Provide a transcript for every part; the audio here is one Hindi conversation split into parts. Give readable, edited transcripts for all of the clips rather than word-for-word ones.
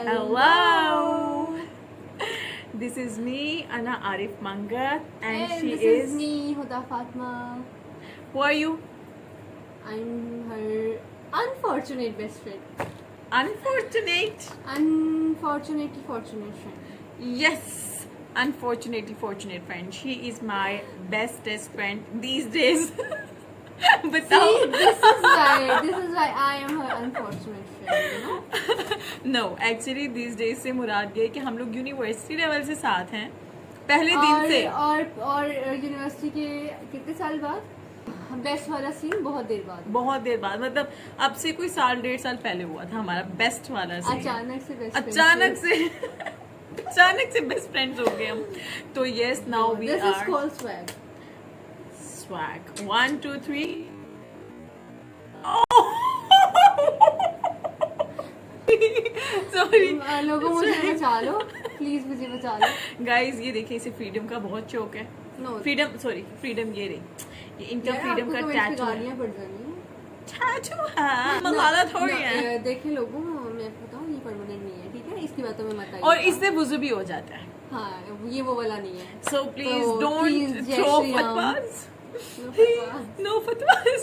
Hello. This is me, Ana Arif Mangat, and she this is me, Huda Fatma. Who are you? I'm her unfortunate best friend. Unfortunate. Unfortunately fortunate friend. Yes, unfortunately fortunate friend. She is my bestest friend these days. बताओ. See, this is why I am her unfortunate friend, you know? No, actually these days से मुराद ये है कि हम लोग यूनिवर्सिटी लेवल से साथ हैं पहले दिन से. और यूनिवर्सिटी के कितने साल बाद बेस्ट वाला सीन बहुत देर बाद मतलब अब से कोई साल 1.5 साल पहले हुआ था हमारा बेस्ट वाला सीन. अचानक से बेस्ट फ्रेंड्स हो गए हम. तो yes, now we this are is called swag. Swag. 1, 2, 3. Sorry. लोगों मुझे बचा लो, प्लीज मुझे बचा लो. गाइस ये देखिए, इसे फ्रीडम का बहुत शौक है. No. फ्रीडम ये रही. ये इनका फ्रीडम का टैटू है. पड़ जानी है. टैटू है, मलाला थोड़ी है. देखिए लोगों, मैं बताऊं ये परमानेंट नहीं है, ठीक है? इसकी बातों में मत आइए. और इससे वुजू भी हो जाता है. हाँ, ये वो वाला नहीं है. So please तो don't please, जय throw Shri Ram. fatwas. No fatwas. No fatwas.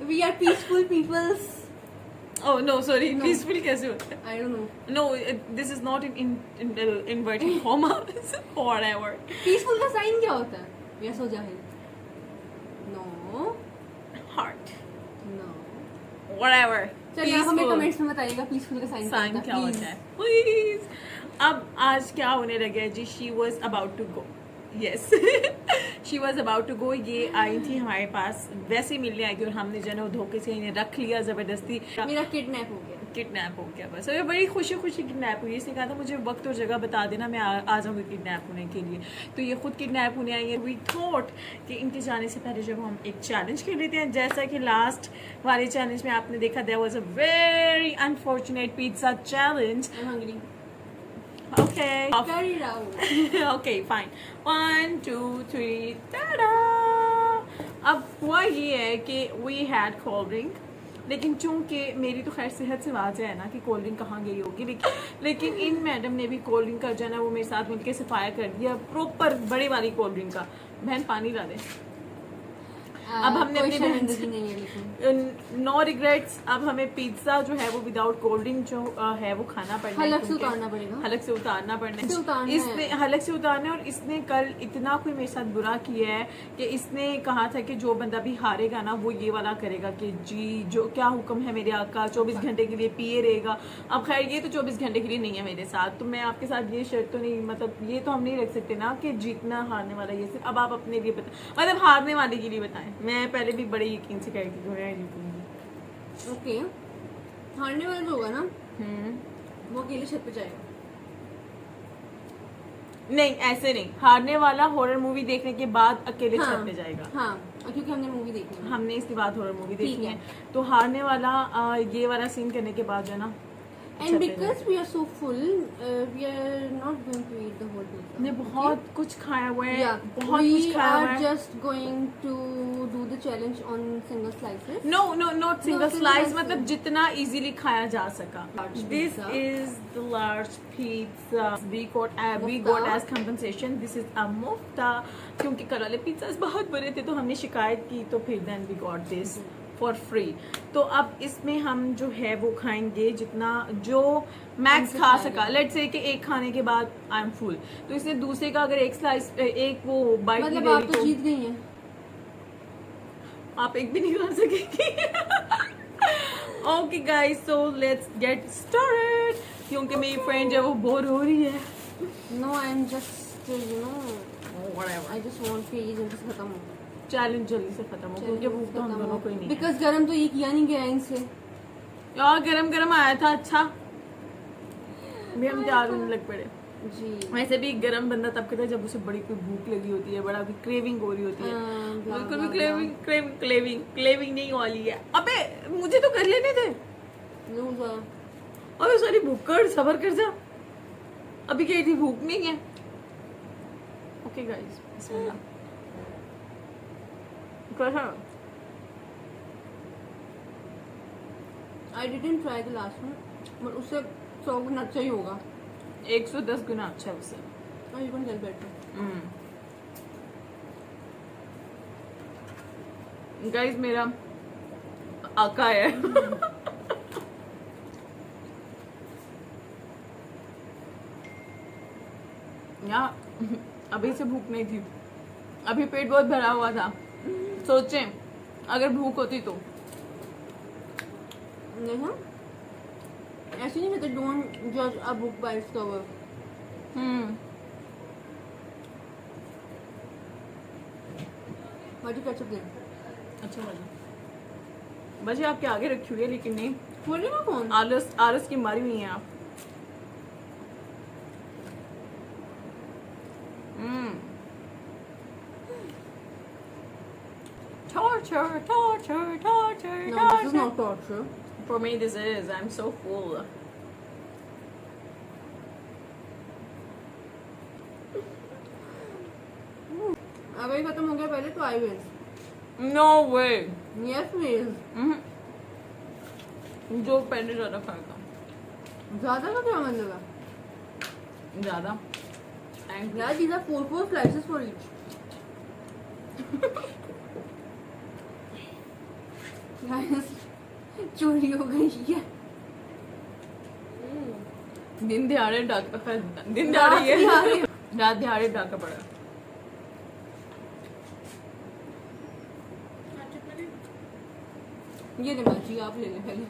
We are peaceful peoples. Oh no, sorry. No. Peaceful कैसे होता है? I don't know. No, this is not in inverted commas. Whatever. Peaceful का साइन क्या होता है? यस हो जाहिल. No. Heart. No. Whatever. चलिए आप हमें कमेंट्स में बताइएगा पीसफुल का साइन क्या होता है. Please. अब आज क्या होने लगा है जी? She was about to go. Yes. She was about to go. ये आई थी हमारे पास, वैसे ही मिलने आई थी और हमने जो है ना वो धोखे से इन्हें रख लिया जबरदस्ती. मेरा किडनैप हो गया. किडनैप हो गया बस. और बड़ी खुशी किडनैप हुई. इसने कहा था मुझे वक्त और जगह बता देना, मैं आ जाऊंगी किडनैप होने के लिए. तो ये खुद किडनैप होने आई है. वी थॉट कि इनके जाने से पहले जब हम एक चैलेंज कर लेते हैं, जैसा कि लास्ट वाले चैलेंज में आपने देखा, there was a very unfortunate pizza challenge. I'm hungry. Okay. Very loud. Okay, fine. 1, 2, 3. Ta-da! अब हुआ ये है कि we had cold drink, लेकिन चूंकि मेरी तो खैर सेहत से वाज़ेह है ना कि कोल्ड ड्रिंक कहाँ गई होगी, लेकिन इन मैडम ने भी कोल्ड ड्रिंक का जो है ना वो मेरे साथ मिलकर सफाया कर दिया, प्रॉपर बड़े वाली कोल्ड ड्रिंक का. बहन पानी ला दे. अब हमने अपनी नो रिग्रेट्स. अब हमें पिज्जा जो है वो विदाउट कोल्ड ड्रिंक जो है वो खाना पड़ना है. हलक से उतारना पड़ेगा. हलक से उतारना पड़ना है. इसने इसने हलक से उतारना है. और इसने कल इतना कोई मेरे साथ बुरा किया है कि इसने कहा था कि जो बंदा भी हारेगा ना वो ये वाला करेगा कि जी जो क्या हुक्म है मेरे आका, 24 घंटे के लिए पिए रहेगा. अब खैर ये तो 24 घंटे के लिए नहीं है मेरे साथ, तो मैं आपके साथ ये शर्त तो नहीं, मतलब ये तो हम नहीं रख सकते ना कि जीतना हारने वाला ये सिर्फ. अब आप अपने लिए बताएं, मतलब हारने वाले के लिए बताएं. मैं पहले भी बड़े यकीन से कहती हूँ मैं जीतूंगी. ओके. हारने वाला जो होगा ना वो अकेले छत पे जाएगा. नहीं ऐसे नहीं. हारने वाला हॉरर मूवी देखने के बाद अकेले हाँ, छत पे जाएगा. हाँ, क्योंकि हमने मूवी देखी है. हमने इसके बाद हॉरर मूवी देखी है. है. तो हारने वाला ये वाला सीन करने के बाद जो है ना, And because we are so full, we are not going to eat the whole pizza. ने बहुत कुछ खाया हुआ है. Yeah, बहुत कुछ खाया हुआ we है. are just going to do the challenge on single slices. No, not single single slice. slice. मतलब जितना easily खाया जा सका. Large This pizza. is the large pizza. We got as compensation. This is a mufta. क्योंकि कल वाले pizzas बहुत बुरे थे तो हमने शिकायत की, तो फिर then we got this for free. तो अब इसमें हम जो है वो खाएंगे जितना जो मैक्स खा सका. लेट्स से कि एक खाने के बाद आई एम फुल, तो इसने दूसरे का अगर एक स्लाइस एक वो बाइट मतलब आप तो जीत गई हैं. आप एक भी नहीं खा सकेंगी. Okay guys, so let's get started. क्योंकि मेरी फ्रेंड जो वो बोर हो रही है. No, I'm just Whatever. I just want कि ये जल्दी से खत्म हो. चैलेंज जल्दी से खत्म हो क्योंकि भूख तो हम दोनों को ही नहीं है. बिकॉज गरम तो ये किया नहीं गया इनसे. यार गरम आया था. अच्छा भी हम तैयार होने लग पड़े जी. वैसे भी गरम बंदा तब करता है जब उसे बड़ी कोई भूख लगी होती है, बड़ा कोई क्रेविंग हो रही होती है. बिल्कुल भी क्रेविंग नहीं वाली है. अबे मुझे तो कर लेने थे. अबे सॉरी, भूख कर, सबर कर जा. अभी कही थी भूख नहीं है. Okay guys, Bismillah. I didn't try the last one, but उससे 100 गुना अच्छा ही होगा। 110 गुना अच्छा है उससे। और you can tell better. Guys मेरा आका है। यहाँ अभी से भूख नहीं थी, अभी पेट बहुत भरा हुआ था। सोचें अगर भूख होती तो। नहीं ऐसे नहीं कहते डोंट जज a book by its cover. बाजी कैचअप दे। अच्छा लगा। बस ये आपके आगे रखी हुई है, लेकिन नहीं, बोले ना कौन आलस आलस की मारी हुई हैं आप। Torture, torture, torture, No, this is torture. not torture. For me, this is. I'm so full. अगर ये खत्म हो गया पहले तो I will. No way. Yes please. जो पहले ज्यादा खाएगा। ज्यादा का क्या मतलब है? ज्यादा। Thank you. यार these are 4 slices for each. Guys, चोरी हो गई है। दिन दिहाड़े डाका, दिन दिहाड़े ये रात दिहाड़े डाका पड़ा। ये ले बाजी आप ले ले पहले,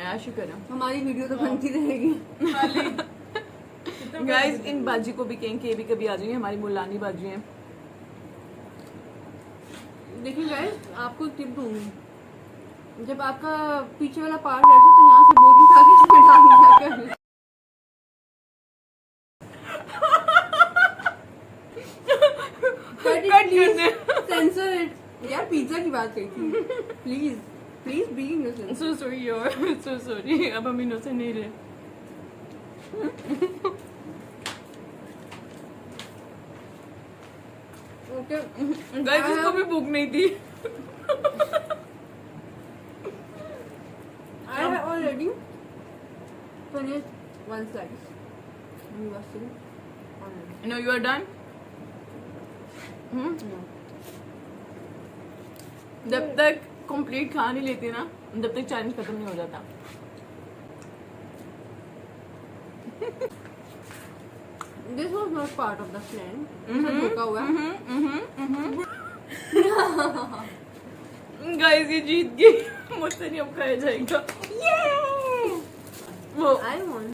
ऐश ही करें। हमारी वीडियो तो बनती रहेगी। गाइस इन बाजी को भी कहें कि ये भी कभी आ जाएंगे, हमारी मुलानी बाजी हैं। देखिए गाइस आपको एक टिप दूंगी, जब आपका पीछे वाला पार्ट रहता है तो यहाँ से बोरी उठा के इसमें डाल दिया करें। Sensor it. यार पिज्जा की बात कही थी। Please please be innocent. So sorry यार, so sorry। अब हम इनोसेंट नहीं रहे। ओके गाइस इसको भी भूख नहीं थी। I have already finished one slice. And you are still on it. No, you are done. No. जब तक कंप्लीट खा नहीं लेती ना, जब तक चैलेंज खत्म नहीं हो जाता। This was not part of the plan. धोखा हुआ। गाइस ये जीत गई, मुझसे नहीं अब खाया जाएगा। वो I want.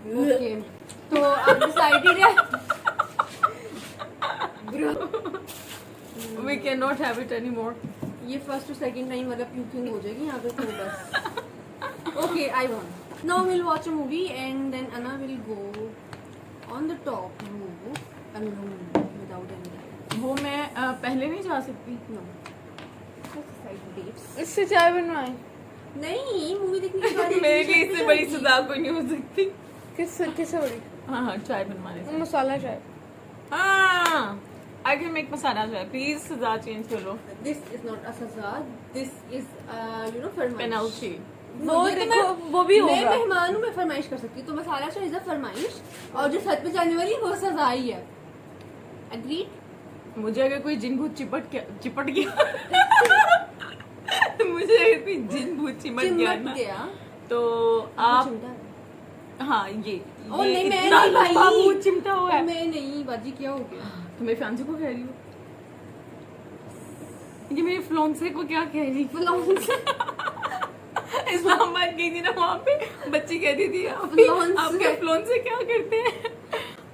Okay. तो आप डिसाइडेड है? we cannot have it anymore. ये फर्स्ट और सेकंड टाइम वाला प्यूकिंग हो जाएगी यहाँ पे तो बस। Okay, I won. Now we'll watch a movie and then Anna will go on the top row alone without anyone. वो मैं पहले नहीं जा सकती। No. Just side dates. इससे चाय बनवाए नहीं मूवी देखने के बाद मेरे लिए इससे बड़ी सजा कोई नहीं हो सकती। किससे बड़ी हाँ चाय बनवाने से। मसाला चाय हाँ I can make मसाला चाय। प्लीज सजा चेंज करो। This is not a सजा. This is फरमाइश. पेनल्टी। वो ये देखो मैं- वो भी मैं होगा मेहमान हूँ, मैं फरमाइश कर सकती हूँ तो मसाला चाय इज अ फरमाइश और जो सच पे जाने वाली वो सजा ही है। Agreed? मुझे अगर कोई जिन भूत चिपट गया मुझे अगर कोई जिन भूत चिमट गया चिमट ना गया। तो आप चिमटा है। हाँ ओ ये नहीं मैं इतना नहीं लंबा भाई भूत चिमटा हुआ है। मैं नहीं बाजी क्या हो गया। तो मेरे फैंसी को कह रही हूँ, ये मेरे फ्लोंसे को क्या कह रही इस्लामाबाद गई थी ना, वहाँ पे बच्ची कहती थी फ्लोंसे। आपके फ्लोन से क्या करते हैं।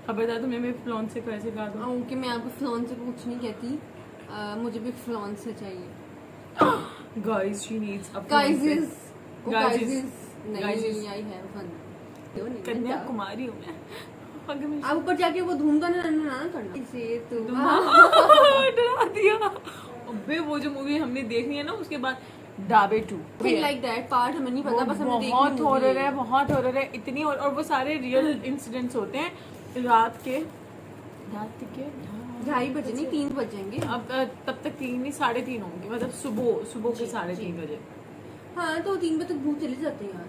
अब बता तुम्हें मेरे फ्लोन से कैसे कहा दो। ओके मैं आपको फ्लॉन से कुछ नहीं कहती, मुझे भी फ्लॉन से चाहिए। Guys she needs a guys is Guys is- नहीं guys is- I have fun. Kanyakumari हूँ मैं। अगर मैं आप ऊपर जाके वो धूम ना करना इसे तो डरा दिया। अबे वो जो मूवी हमने देखनी है ना उसके बाद डाबे 2 लाइक दैट पार्ट हमें नहीं पता, बस हमें बहुत हॉरर है, बहुत हॉरर है इतनी। और वो सारे रियल इंसिडेंट्स होते हैं रात के 2:30 बजे नहीं 3 बजेंगे। अब तब तक 3 नहीं 3:30 होंगे, मतलब सुबह के 3:30 बजे। हाँ तो 3 बजे तक भूत चले जाते हैं यार।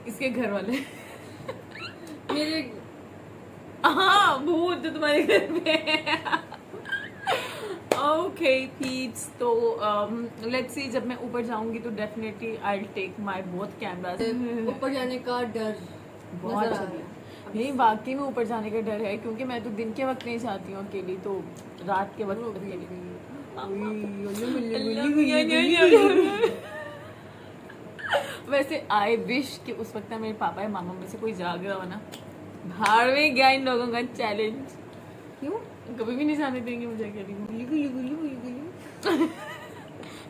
इसके घर वाले मेरे हाँ भूत जो तुम्हारे घर में ओके पीप्स तो लेट्स सी जब मैं ऊपर जाऊंगी तो definitely I will take my both cameras ऊपर जाने का डर बहुत नजर आ ज़्यादा। रहा नहीं वाकई में ऊपर जाने का डर है क्योंकि मैं तो दिन के वक्त नहीं जाती हूँ अकेली तो रात के वक्त अकेली वैसे आई विश कि उस वक्त ना मेरे पापा या मामा में से कोई जाग रहा हो ना भाड़ में गया इन लोगों का चैलेंज क्यों? कभी भी नहीं जाने देंगे मुझे अकेली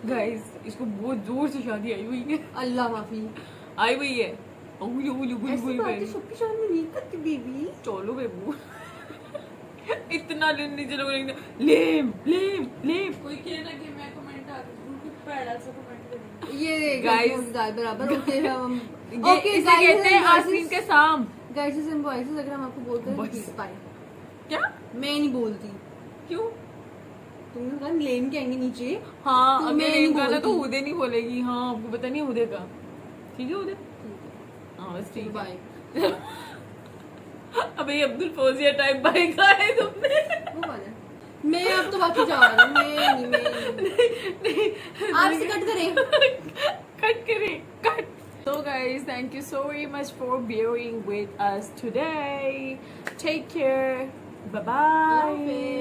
गाइस इसको बहुत जोर से शादी आई हुई है अल्लाह माफी। आई हुई है उलू उलू गुल ऐसी गुल बातें कर सबकी शादी में नहीं करती बेबी। चलो बेबू इतना नीचे लोग लेम लेम लेम कोई कहना कि मैं कमेंट आ कुछ पैड़ा सा कमेंट करेंगे। ये Guys. बराबर ओके हम ये इसे कहते हैं आस्तीन के साम गाइस एंड बॉयज अगर हम आपको बोलते हैं Boys. प्लीज पाए क्या मैं नहीं बोलती। क्यों तुमने कहा लेन के आएंगे नीचे। हाँ तो अगर मैं लेम नहीं का ना तो बोलती। उदय नहीं बोलेगी हाँ आपको पता नहीं उदय का ठीक है उदय हाँ बस ठीक है बाय अबे ये अब्दुल फौजिया टाइप बाइक का है तुमने वो वाला है। मैं अब तो बाकी जा रही हूँ मैं नहीं आपसे कट करें। कट करें cut So guys, thank you so very much for bearing with us today. Take care. Bye bye.